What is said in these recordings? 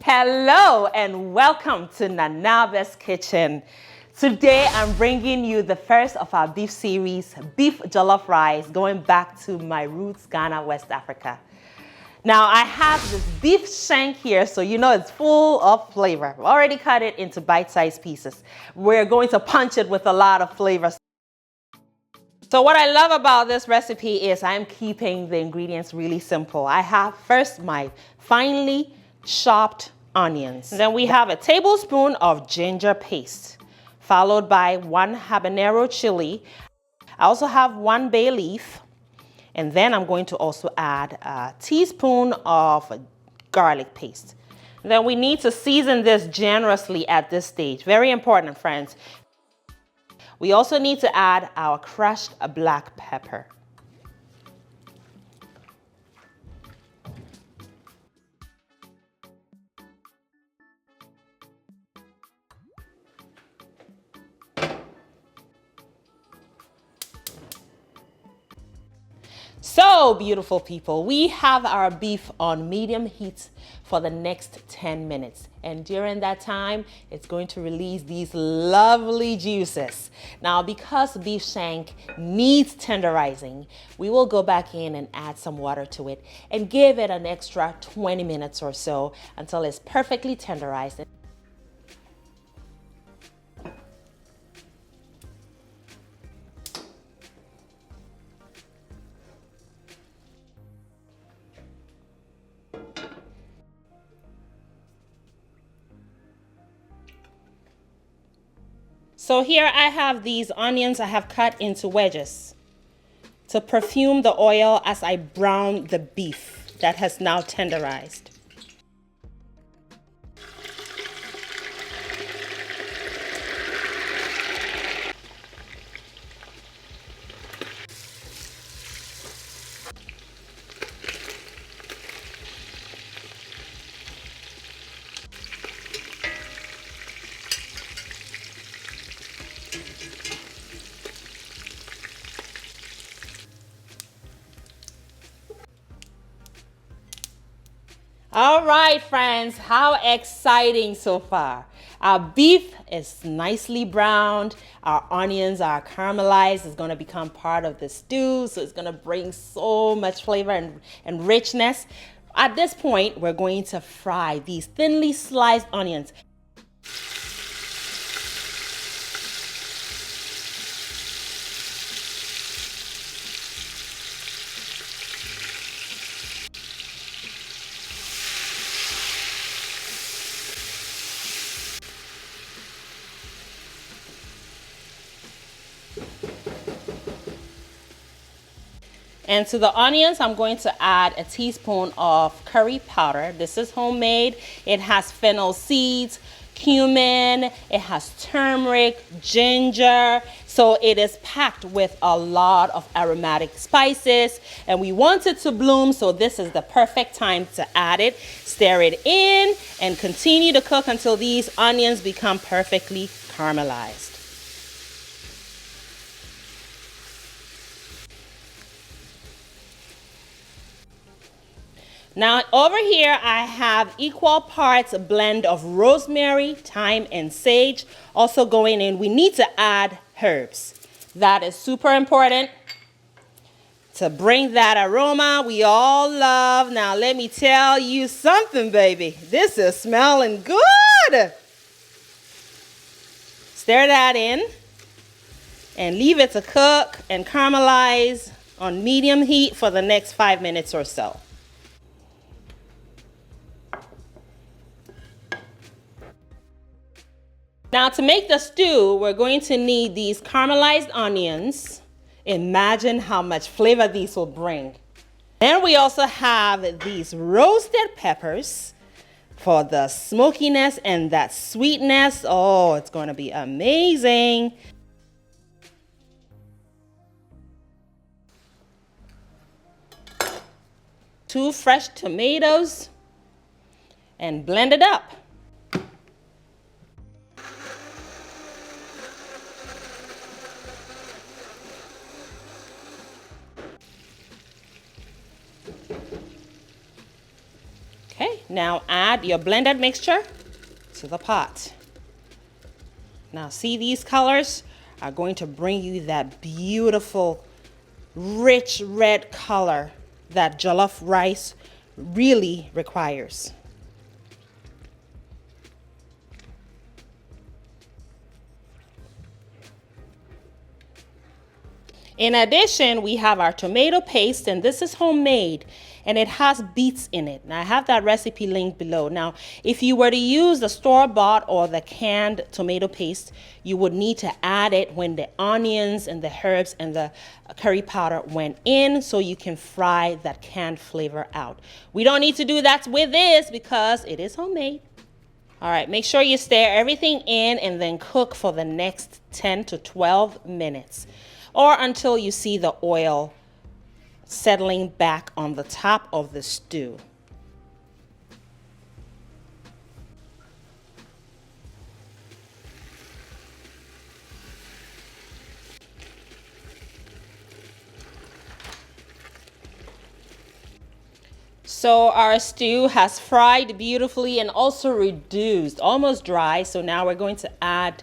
Hello and welcome to Nanaaba's Kitchen. Today I'm bringing you the first of our beef series, beef jollof rice, going back to my roots, Ghana, West Africa. Now I have this beef shank here, so you know it's full of flavor. I've already cut it into bite-sized pieces. We're going to punch it with a lot of flavor. So what I love about this recipe is I'm keeping the ingredients really simple. I have first my finely chopped onions. Then we have a tablespoon of ginger paste, followed by 1 habanero chili. I also have 1 bay leaf. And then I'm going to also add a teaspoon of garlic paste. Then we need to season this generously at this stage. Very important, friends. We also need to add our crushed black pepper. So beautiful people, we have our beef on medium heat for the next 10 minutes. And during that time, it's going to release these lovely juices. Now, because beef shank needs tenderizing, we will go back in and add some water to it and give it an extra 20 minutes or so until it's perfectly tenderized. So here I have these onions I have cut into wedges to perfume the oil as I brown the beef that has now tenderized. All right, friends, how exciting so far. Our beef is nicely browned. Our onions are caramelized. It's going to become part of the stew, so it's going to bring so much flavor and richness. At this point, we're going to fry these thinly sliced onions. And to the onions, I'm going to add a teaspoon of curry powder. This is homemade. It has fennel seeds, cumin, it has turmeric, ginger. So it is packed with a lot of aromatic spices. And we want it to bloom, so this is the perfect time to add it. Stir it in and continue to cook until these onions become perfectly caramelized. Now over here I have equal parts a blend of rosemary, thyme, and sage. Also going in, we need to add herbs. That is super important to bring that aroma we all love. Now let me tell you something, baby. This is smelling good. Stir that in and leave it to cook and caramelize on medium heat for the next 5 minutes or so. Now to make the stew, we're going to need these caramelized onions. Imagine how much flavor these will bring. Then we also have these roasted peppers for the smokiness and that sweetness. Oh, it's going to be amazing. Two fresh tomatoes and blend it up. Now add your blended mixture to the pot. Now see, these colors are going to bring you that beautiful, rich red color that jollof rice really requires. In addition, we have our tomato paste, and this is homemade, and it has beets in it. Now, I have that recipe linked below. Now, if you were to use the store-bought or the canned tomato paste, you would need to add it when the onions and the herbs and the curry powder went in, so you can fry that canned flavor out. We don't need to do that with this because it is homemade. All right, make sure you stir everything in and then cook for the next 10 to 12 minutes. Or until you see the oil settling back on the top of the stew. So our stew has fried beautifully and also reduced, almost dry. So now we're going to add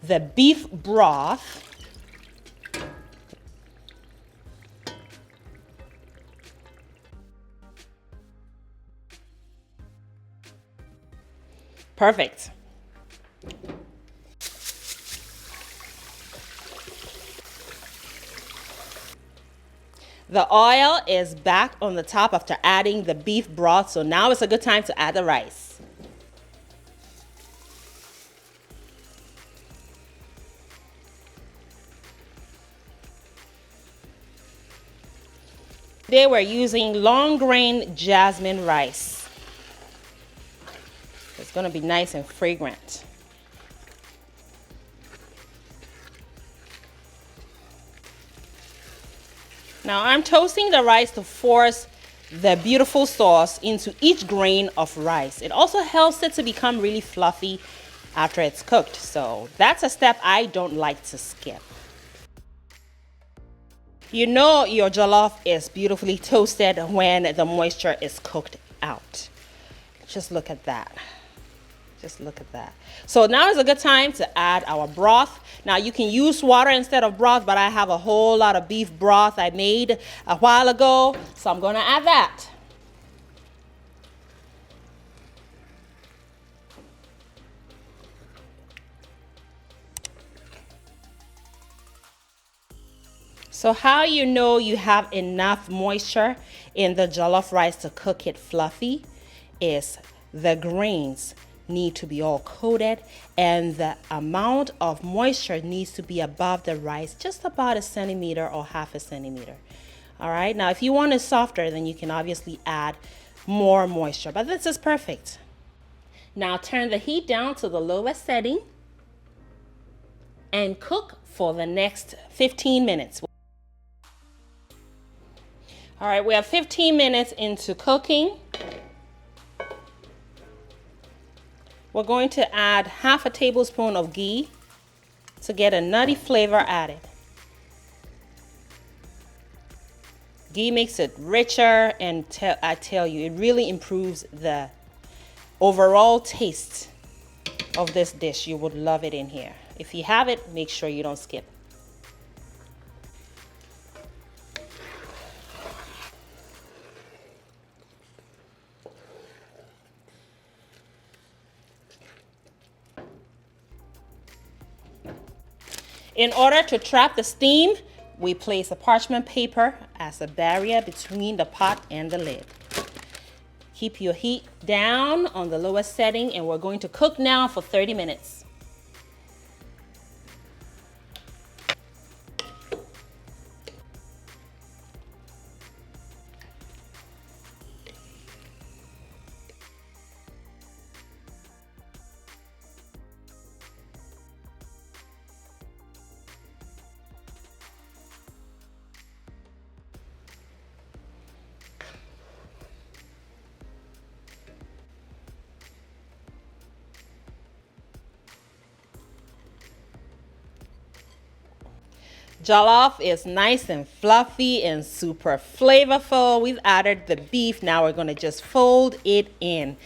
the beef broth. Perfect. The oil is back on the top after adding the beef broth, so now it's a good time to add the rice. Today we're using long grain jasmine rice. It's going to be nice and fragrant. Now I'm toasting the rice to force the beautiful sauce into each grain of rice. It also helps it to become really fluffy after it's cooked. So that's a step I don't like to skip. You know your jollof is beautifully toasted when the moisture is cooked out. Just look at that. Just look at that. So now is a good time to add our broth. Now you can use water instead of broth, but I have a whole lot of beef broth I made a while ago, so I'm going to add that. So how you know you have enough moisture in the jollof rice to cook it fluffy is the grains need to be all coated and the amount of moisture needs to be above the rice, just about a centimeter or half a centimeter. All right, now if you want it softer, then you can obviously add more moisture, but this is perfect. Now turn the heat down to the lowest setting and cook for the next 15 minutes. All right, we have 15 minutes into cooking. We're going to add half a tablespoon of ghee to get a nutty flavor added. Ghee makes it richer, and I tell you, it really improves the overall taste of this dish. You would love it in here. If you have it, make sure you don't skip. In order to trap the steam, we place a parchment paper as a barrier between the pot and the lid. Keep your heat down on the lowest setting, and we're going to cook now for 30 minutes. Jollof is nice and fluffy and super flavorful. We've added the beef. Now we're going to just fold it in.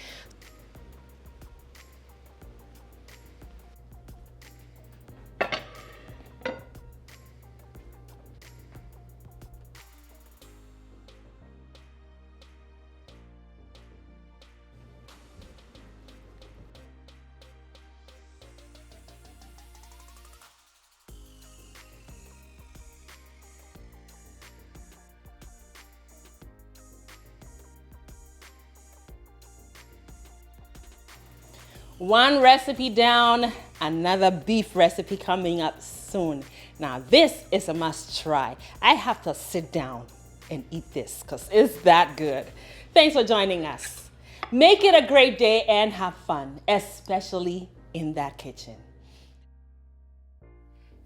One recipe down, another beef recipe coming up soon. Now this is a must try. I have to sit down and eat this because it's that good. Thanks for joining us. Make it a great day and have fun, especially in that kitchen.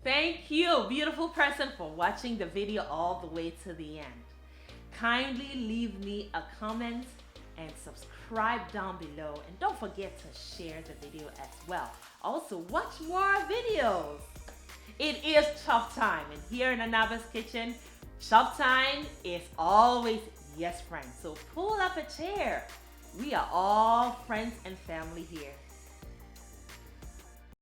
Thank you, beautiful person, for watching the video all the way to the end. Kindly leave me a comment and subscribe down below, and don't forget to share the video as well. Also, watch more videos. It is chop time, and here in Nanaaba's kitchen, chop time is always yes friends. So pull up a chair. We are all friends and family here.